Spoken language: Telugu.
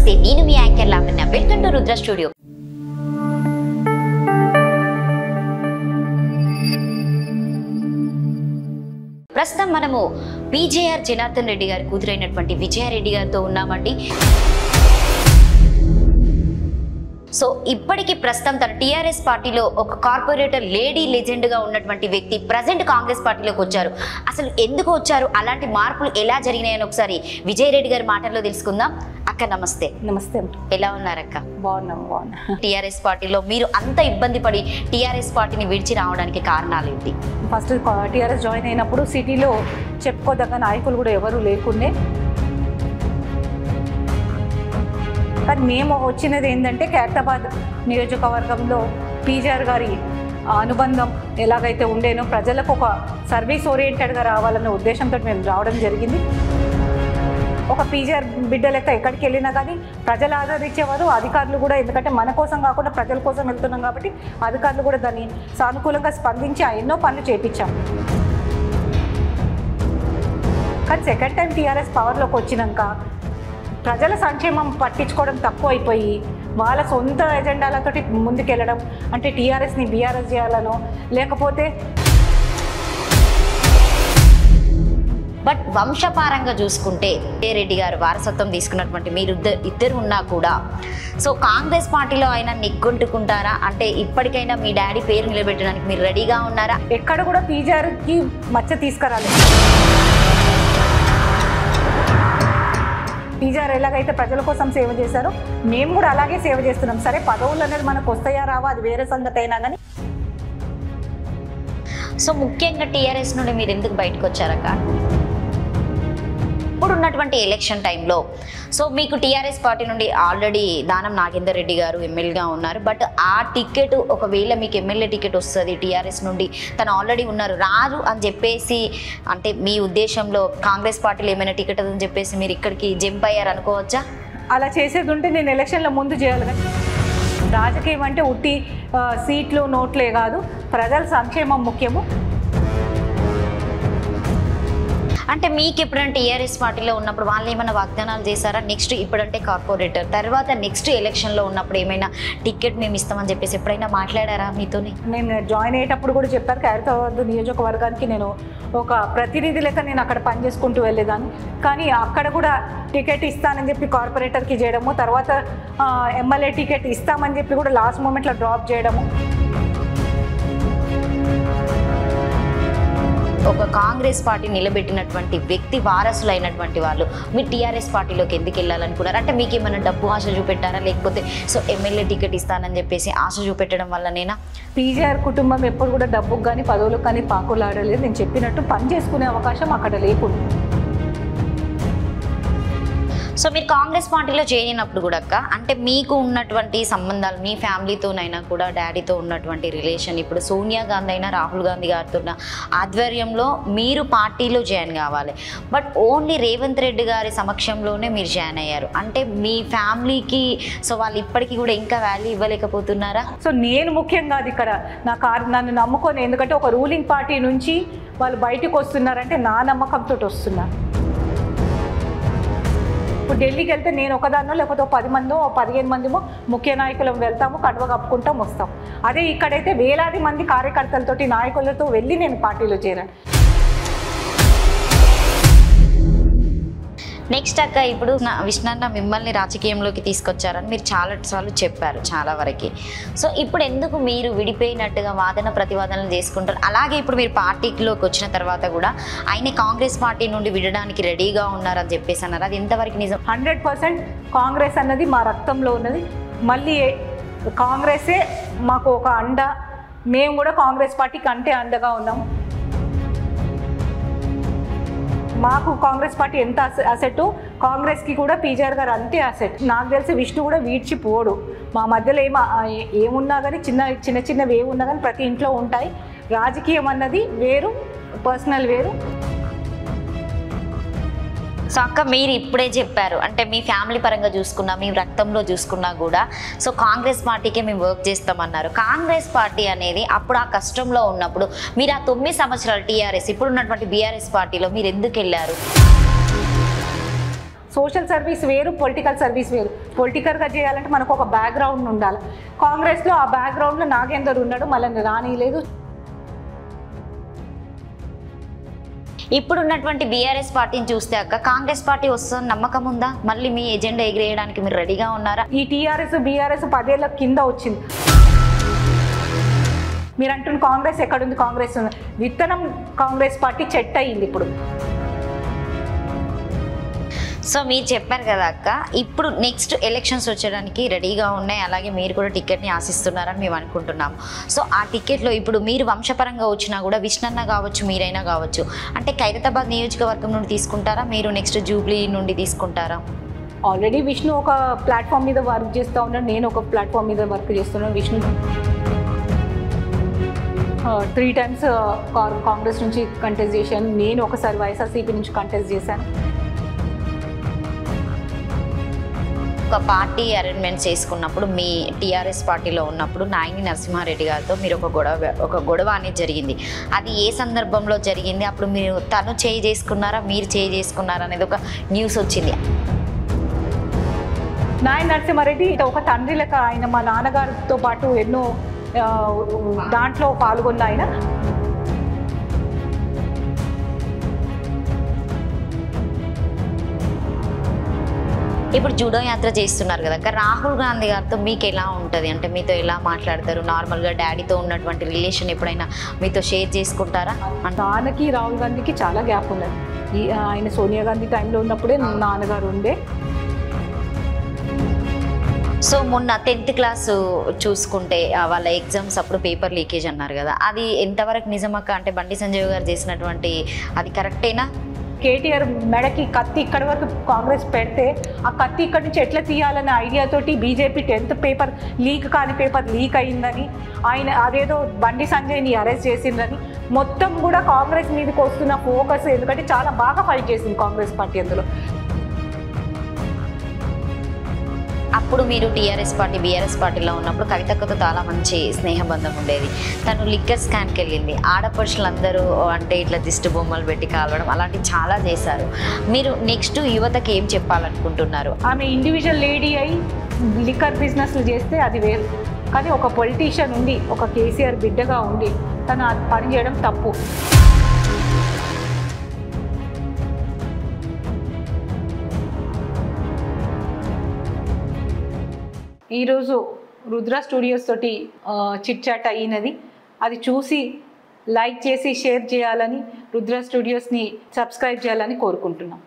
నమస్తే, నేను మీ anchor Lavanya. Welcome to Rudra studio. ప్రస్తుతం మనము పీజేఆర్ జనార్దన్ రెడ్డి గారి కూతురైనటువంటి విజయారెడ్డి గారితో ఉన్నామండి. సో ఇప్పటికీ ప్రస్తుతం తన టీఆర్ఎస్ పార్టీలో ఒక కార్పొరేటర్ లేడీ లెజెండ్ గా ఉన్నటువంటి వ్యక్తి ప్రజెంట్ కాంగ్రెస్ పార్టీలోకి వచ్చారు. అసలు ఎందుకు వచ్చారు, అలాంటి మార్పులు ఎలా జరిగినాయని ఒకసారి విజయారెడ్డి గారి మాటల్లో తెలుసుకుందాం. అక్క నమస్తే. నమస్తే. ఎలా ఉన్నారక్క? బాగున్నా. టీఆర్ఎస్ పార్టీలో మీరు అంత ఇబ్బంది పడి టీఆర్ఎస్ పార్టీని విడిచి రావడానికి కారణాలు ఏంటి? ఫస్ట్ టీఆర్ఎస్ జాయిన్ అయినప్పుడు సిటీలో చెప్పుకోదగ్గ నాయకులు కూడా ఎవరు లేకుండే. కానీ మేము వచ్చినది ఏంటంటే ఖైరతాబాద్ నియోజకవర్గంలో పీజీఆర్ గారి అనుబంధం ఎలాగైతే ఉండేనో ప్రజలకు ఒక సర్వీస్ ఓరియంటెడ్గా రావాలనే ఉద్దేశంతో మేము రావడం జరిగింది. ఒక పీజీఆర్ బిడ్డ లెక్క ఎక్కడికి వెళ్ళినా కానీ ప్రజలు ఆదరించేవారు. అధికారులు కూడా, ఎందుకంటే మన కోసం కాకుండా ప్రజల కోసం వెళ్తున్నాం కాబట్టి అధికారులు కూడా దాన్ని సానుకూలంగా స్పందించి ఎన్నో పనులు చేయించాం. కానీ సెకండ్ టైం టీఆర్ఎస్ పవర్లోకి వచ్చినాక ప్రజల సంక్షేమం పట్టించుకోవడం తక్కువ అయిపోయి వాళ్ళ సొంత ఎజెండాలతోటి ముందుకెళ్ళడం, అంటే టీఆర్ఎస్ని బీఆర్ఎస్ చేయాలనో లేకపోతే. బట్ వంశపారంగా చూసుకుంటే రెడ్డి గారు వారసత్వం తీసుకున్నటువంటి మీరు ఇద్దరు ఉన్నా కూడా సో కాంగ్రెస్ పార్టీలో అయినా నెగ్గుంటుకుంటారా? అంటే ఇప్పటికైనా మీ డాడీ పేరు నిలబెట్టడానికి మీరు రెడీగా ఉన్నారా? ఎక్కడ కూడా పీజీఆర్కి మచ్చ తీసుకురాలేదు. పీజీఆర్ ఎలాగైతే ప్రజల కోసం సేవ చేశారో మేము కూడా అలాగే సేవ చేస్తున్నాం. సరే పదవులు అనేది మనకు వస్తాయా రావా అది వేరే సంగతి అయినా కానీ. సో ముఖ్యంగా టీఆర్ఎస్ నుండి మీరు ఎందుకు బయటకు వచ్చారక్క? ఇప్పుడు ఉన్నటువంటి ఎలక్షన్ టైంలో సో మీకు టీఆర్ఎస్ పార్టీ నుండి ఆల్రెడీ దానం నాగేందర్ రెడ్డి గారు ఎమ్మెల్యేగా ఉన్నారు. బట్ ఆ టికెట్ ఒకవేళ మీకు ఎమ్మెల్యే టికెట్ వస్తుంది టీఆర్ఎస్ నుండి, తను ఆల్రెడీ ఉన్నారు, రారు అని చెప్పేసి, అంటే మీ ఉద్దేశంలో కాంగ్రెస్ పార్టీలో ఏమైనా టికెట్ అని చెప్పేసి మీరు ఇక్కడికి జంప్ అయ్యారు అనుకోవచ్చా? అలా చేసేది ఉంటే నేను ఎలక్షన్ల ముందు చేయాలి. కానీ రాజకీయం అంటే ఉట్టి సీట్లు నోట్లే కాదు, ప్రజల సంక్షేమం ముఖ్యము. అంటే మీకు ఎప్పుడంటే టీఆర్ఎస్ పార్టీలో ఉన్నప్పుడు వాళ్ళు ఏమైనా వాగ్దానాలు చేశారా? నెక్స్ట్ ఇప్పుడంటే కార్పొరేటర్, తర్వాత నెక్స్ట్ ఎలక్షన్లో ఉన్నప్పుడు ఏమైనా టికెట్ మేము ఇస్తామని చెప్పేసి ఎప్పుడైనా మాట్లాడారా మీతోని? నేను జాయిన్ అయ్యేటప్పుడు కూడా చెప్పారు, ఖైరతాబాద్ నియోజకవర్గానికి నేను ఒక ప్రతినిధి లెక్క నేను అక్కడ పనిచేసుకుంటూ వెళ్ళేదాన్ని. కానీ అక్కడ కూడా టికెట్ ఇస్తానని చెప్పి కార్పొరేటర్కి చేయడము, తర్వాత ఎమ్మెల్యే టికెట్ ఇస్తామని చెప్పి కూడా లాస్ట్ మూమెంట్లో డ్రాప్ చేయడము. ఒక కాంగ్రెస్ పార్టీ నిలబెట్టినటువంటి వ్యక్తి వారసులైనటువంటి వాళ్ళు మీరు టీఆర్ఎస్ పార్టీలోకి ఎందుకు వెళ్ళాలనుకున్నారు? అంటే మీకు ఏమైనా డబ్బు ఆశ చూపెట్టారా, లేకపోతే సో ఎమ్మెల్యే టికెట్ ఇస్తానని చెప్పేసి ఆశ చూపెట్టడం వల్లనేనా? పీజీఆర్ కుటుంబం ఎప్పుడు కూడా డబ్బుకు కానీ పదవులకు కానీ పాకులాడలేదు. నేను చెప్పినట్టు పని చేసుకునే అవకాశం అక్కడ లేకుండా. సో మీరు కాంగ్రెస్ పార్టీలో చేరినప్పుడు కూడా అక్క, అంటే మీకు ఉన్నటువంటి సంబంధాలు మీ ఫ్యామిలీతోనైనా కూడా డాడీతో ఉన్నటువంటి రిలేషన్, ఇప్పుడు సోనియా గాంధీ అయినా రాహుల్ గాంధీ గారితో ఆధ్వర్యంలో మీరు పార్టీలో జాయిన్ కావాలి. బట్ ఓన్లీ రేవంత్ రెడ్డి గారి సమక్షంలోనే మీరు జాయిన్ అయ్యారు. అంటే మీ ఫ్యామిలీకి సో వాళ్ళు ఇప్పటికీ కూడా ఇంకా వాల్యూ ఇవ్వలేకపోతున్నారా? సో నేను ముఖ్యం కాదు ఇక్కడ, నన్ను నమ్ముకొని, ఎందుకంటే ఒక రూలింగ్ పార్టీ నుంచి వాళ్ళు బయటకు వస్తున్నారంటే నా నమ్మకంతో వస్తున్నారు. ఇప్పుడు ఢిల్లీకి వెళ్తే నేను ఒకదాన్నో లేకపోతే 10 మందో 15 మందిమో ముఖ్య నాయకులం వెళ్తాము, కడవ కప్పుకుంటాం వస్తాం. అదే ఇక్కడైతే వేలాది మంది కార్యకర్తలతోటి నాయకులతో వెళ్ళి నేను పార్టీలో చేరాను. నెక్స్ట్ అక్క, ఇప్పుడు విష్ణన్న మిమ్మల్ని రాజకీయంలోకి తీసుకొచ్చారని మీరు చాలా సార్లు చెప్పారు, చాలా వరకు. సో ఇప్పుడు ఎందుకు మీరు విడిపోయినట్టుగా వాదన ప్రతివాదనలు చేసుకుంటారు? అలాగే ఇప్పుడు మీరు పార్టీలోకి వచ్చిన తర్వాత కూడా ఆయన కాంగ్రెస్ పార్టీ నుండి విడడానికి రెడీగా ఉన్నారని చెప్పేసి అన్నారు. అది ఎంతవరకు నిజం? 100% కాంగ్రెస్ అన్నది మా రక్తంలో ఉన్నది. మళ్ళీ కాంగ్రెసే మాకు ఒక అండ. మేము కూడా కాంగ్రెస్ పార్టీకి అంటే అండగా ఉన్నాం. మాకు కాంగ్రెస్ పార్టీ ఎంత అసెట్, కాంగ్రెస్కి కూడా పీజీఆర్ గారు అంతే అసెట్. నాకు తెలిసి విష్ణు కూడా వీడ్చిపోడు. మా మధ్యలో ఏమున్నా కానీ చిన్నవి ఏమున్నా కానీ ప్రతి ఇంట్లో ఉంటాయి. రాజకీయం అన్నది వేరు, పర్సనల్ వేరు. సో అక్క మీరు ఇప్పుడే చెప్పారు, అంటే మీ ఫ్యామిలీ పరంగా చూసుకున్నా, మీ రక్తంలో చూసుకున్నా కూడా సో కాంగ్రెస్ పార్టీకే మేము వర్క్ చేస్తామన్నారు. కాంగ్రెస్ పార్టీ అనేది అప్పుడు ఆ కష్టంలో ఉన్నప్పుడు మీరు ఆ 9 సంవత్సరాలు టీఆర్ఎస్, ఇప్పుడు ఉన్నటువంటి బీఆర్ఎస్ పార్టీలో మీరు ఎందుకు వెళ్ళారు? సోషల్ సర్వీస్ వేరు, పొలిటికల్ సర్వీస్ వేరు. పొలిటికల్గా చేయాలంటే మనకు ఒక బ్యాక్గ్రౌండ్ ఉండాలి. కాంగ్రెస్లో ఆ బ్యాక్గ్రౌండ్లో నాగేందర్ ఉన్నాడు, మళ్ళీ రానిలేదు. ఇప్పుడున్నటువంటి బీఆర్ఎస్ పార్టీని చూస్తే అక్క కాంగ్రెస్ పార్టీ వస్తుందని నమ్మకం ఉందా? మళ్ళీ మీ ఎజెండా ఎగిరేయడానికి మీరు రెడీగా ఉన్నారా? ఈ టీఆర్ఎస్ బీఆర్ఎస్ 10 ఏళ్ళ కింద వచ్చింది. మీరు అంటున్న కాంగ్రెస్ ఎక్కడుంది? కాంగ్రెస్ ఉంది. విత్తనం కాంగ్రెస్ పార్టీ చెట్టు అయింది ఇప్పుడు. సో మీరు చెప్పారు కదా అక్క, ఇప్పుడు నెక్స్ట్ ఎలక్షన్స్ వచ్చడానికి రెడీగా ఉన్నాయి, అలాగే మీరు కూడా టికెట్ని ఆశిస్తున్నారని మేము అనుకుంటున్నాము. సో ఆ టికెట్లో ఇప్పుడు మీరు వంశపరంగా వచ్చినా కూడా విష్ణన్న కావచ్చు, మీరైనా కావచ్చు, అంటే ఖైరతాబాద్ నియోజకవర్గం నుండి తీసుకుంటారా, మీరు నెక్స్ట్ జూబ్లీ నుండి తీసుకుంటారా? ఆల్రెడీ విష్ణు ఒక ప్లాట్ఫామ్ మీద వర్క్ చేస్తూ ఉన్నాడు, నేను ఒక ప్లాట్ఫామ్ మీద వర్క్ చేస్తున్నాను. విష్ణు 3 times కాంగ్రెస్ నుంచి కంటెస్ట్ చేశాను, నేను ఒకసారి వైఎస్ఆర్సీపీ నుంచి కంటెస్ట్ చేశాను. ఒక పార్టీ అరేంజ్మెంట్స్ చేసుకున్నప్పుడు మీ టీఆర్ఎస్ పార్టీలో ఉన్నప్పుడు నాయని నరసింహారెడ్డి గారితో మీరు ఒక గొడవ అనేది జరిగింది. అది ఏ సందర్భంలో జరిగింది? అప్పుడు మీరు తను చేయి చేసుకున్నారా, మీరు చేయి చేసుకున్నారా అనేది ఒక న్యూస్ వచ్చింది. నాయని నరసింహారెడ్డి ఒక తండ్రి లెక్క, ఆయన మా నాన్నగారితో పాటు ఎన్నో దాంట్లో పాల్గొన్న ఆయన. ఇప్పుడు జూడో యాత్ర చేస్తున్నారు కదా, రాహుల్ గాంధీ గారితో మీకు ఎలా ఉంటుంది? అంటే మీతో ఎలా మాట్లాడతారు? నార్మల్గా డాడీతో ఉన్నటువంటి రిలేషన్ ఎప్పుడైనా మీతో షేర్ చేసుకుంటారా? నాన్నకి రాహుల్ గాంధీకి చాలా గ్యాప్ ఉన్నది. ఆయన సోనియా గాంధీ టైంలో ఉన్నప్పుడే నాన్నగారు ఉండే. సో మొన్న 10th క్లాస్ చూసుకుంటే వాళ్ళ ఎగ్జామ్స్ అప్పుడు పేపర్ లీకేజ్ అన్నారు కదా, అది ఎంతవరకు నిజమక్క? అంటే బండి సంజయ్ గారు చేసినటువంటి అది కరెక్టేనా? కేటీఆర్ మెడకి కత్తి ఇక్కడి వరకు కాంగ్రెస్ పెడితే ఆ కత్తి ఇక్కడి నుంచి ఎట్లా తీయాలనే ఐడియాతోటి బీజేపీ 10th పేపర్ లీక్ కాని పేపర్ లీక్ అయిందని, ఆయన అదేదో బండి సంజయ్ని అరెస్ట్ చేసిందని, మొత్తం కూడా కాంగ్రెస్ మీదకి వస్తున్న ఫోకస్, ఎందుకంటే చాలా బాగా ఫైట్ చేసింది కాంగ్రెస్ పార్టీ అందులో. అప్పుడు మీరు టీఆర్ఎస్ పార్టీ బీఆర్ఎస్ పార్టీలో ఉన్నప్పుడు కవితక్కతో చాలా మంచి స్నేహబంధం ఉండేది. తను లిక్కర్ స్కాన్కి వెళ్ళింది, ఆడపడుచులందరూ అంటే ఇట్లా దిష్టి బొమ్మలు పెట్టి కాలవడం అలాంటివి చాలా చేశారు. మీరు నెక్స్ట్ యువతకి ఏం చెప్పాలనుకుంటున్నారు? ఆమె ఇండివిజువల్ లేడీ అయి లిక్కర్ బిజినెస్లు చేస్తే అది వేరు, కానీ ఒక పొలిటీషియన్ ఉండి, ఒక కేసీఆర్ బిడ్డగా ఉండి తను పని చేయడం తప్పు. ఈరోజు రుద్ర స్టూడియోస్ తోటి చిట్ చాట్ అయినది, అది చూసి లైక్ చేసి షేర్ చేయాలని, రుద్ర స్టూడియోస్ని సబ్స్క్రైబ్ చేయాలని కోరుకుంటున్నాం.